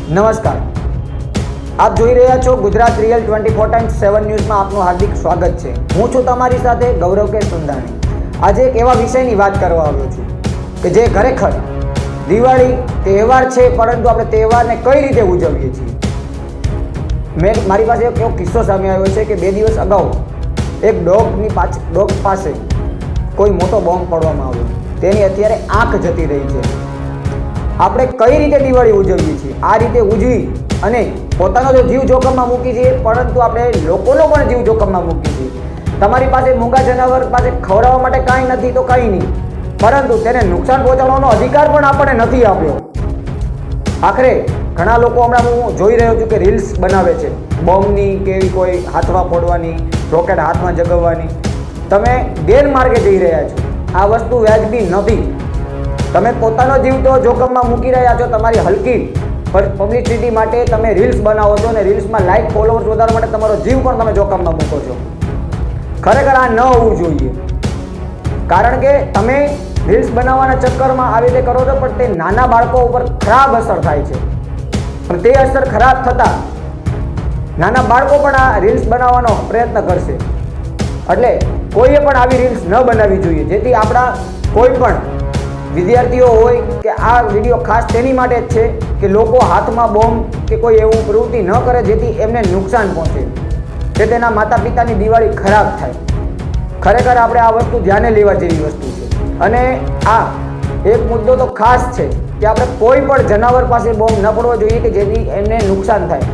નમસ્કાર, આપ જોઈ રહ્યા છો ગુજરાત રિયલ 24x7 ન્યૂઝમાં આપનું હાર્દિક સ્વાગત છે। હું છું તમારી સાથે ગૌરવ કે સુંદાણી। આજે એક એવા વિષયની વાત કરવા આવ્યો છું કે જે ખરેખર દિવાળી તહેવાર છે, પરંતુ આપણે તહેવારને કઈ રીતે ઉજવીએ છીએ। મારી પાસે એક એવો કિસ્સો સામે આવ્યો છે કે 2 દિવસ અગાઉ એક ડોગ પાસે કોઈ મોટો બોમ્બ પડવામાં આવ્યો, તેની અત્યારે આંખ જતી રહી છે। આપણે કઈ રીતે દિવાળી ઉજવીએ છીએ, આ રીતે ઉજવી અને પોતાનો તો જીવ જોખમમાં મૂકી છીએ, પરંતુ આપણે લોકોનો પણ જીવ જોખમમાં મૂકી છીએ। તમારી પાસે મૂંગા જનાવર પાસે ખવડાવવા માટે કાંઈ નથી તો કાંઈ નહીં, પરંતુ તેને નુકસાન પહોંચાડવાનો અધિકાર પણ આપણને નથી આપ્યો। આખરે ઘણા લોકો હમણાં હું જોઈ રહ્યો છું કે રીલ્સ બનાવે છે બોમ્બની કે એવી કોઈ હાથમાં ફોડવાની, રોકેટ હાથમાં જગાવવાની। તમે ગેરમાર્ગે જઈ રહ્યા છો, આ વસ્તુ વ્યાજબી નથી। તમે પોતાનો જીવ તો જોખમમાં મૂકી રહ્યા છો, તમારી હલકી પબ્લિસિટી માટે તમે રીલ્સ બનાવો છો અને રીલ્સમાં લાઇક ફોલોવર્સ વધારવા માટે તમારો જીવ પણ તમે જોખમમાં મૂકો છો। ખરેખર આ ન હોવું જોઈએ, કારણ કે તમે રીલ્સ બનાવવાના ચક્કરમાં આવી રીતે કરો છો, પણ તે નાના બાળકો ઉપર ખરાબ અસર થાય છે। પણ તે અસર ખરાબ થતાં નાના બાળકો પણ આ રીલ્સ બનાવવાનો પ્રયત્ન કરશે, એટલે કોઈએ પણ આવી રીલ્સ ન બનાવવી જોઈએ, જેથી આપણા કોઈ પણ વિદ્યાર્થીઓ હોય કે આ વિડીયો ખાસ તેની માટે જ છે કે લોકો હાથમાં બોમ્બ કે કોઈ એવું પ્રવૃત્તિ ન કરે જેથી એમને નુકસાન પહોંચે, કે તેના માતા પિતાની દિવાળી ખરાબ થાય। ખરેખર આપણે આ વસ્તુ ધ્યાને લેવા જેવી વસ્તુ છે। અને આ એક મુદ્દો તો ખાસ છે કે આપણે કોઈ પણ જનાવર પાસે બોમ્બ ન પડવો જોઈએ કે જેથી એમને નુકસાન થાય।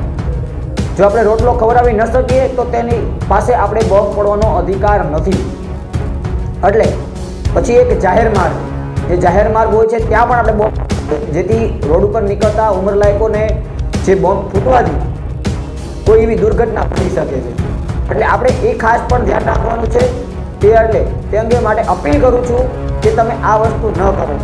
જો આપણે રોટલો ખવડાવી ન શકીએ તો તેની પાસે આપણે બોમ્બ પડવાનો અધિકાર નથી। એટલે પછી એક જાહેર માર્ગ, જે જાહેર માર્ગ હોય છે ત્યાં પણ આપણે બોમ્બ, જેથી રોડ ઉપર નીકળતા ઉંમરલાયકોને જે બોમ્બ ફૂટવાથી કોઈ એવી દુર્ઘટના થઈ શકે છે, એટલે આપણે એ ખાસ પણ ધ્યાન રાખવાનું છે। તે અંગે માટે અપીલ કરું છું કે તમે આ વસ્તુ ન કરો।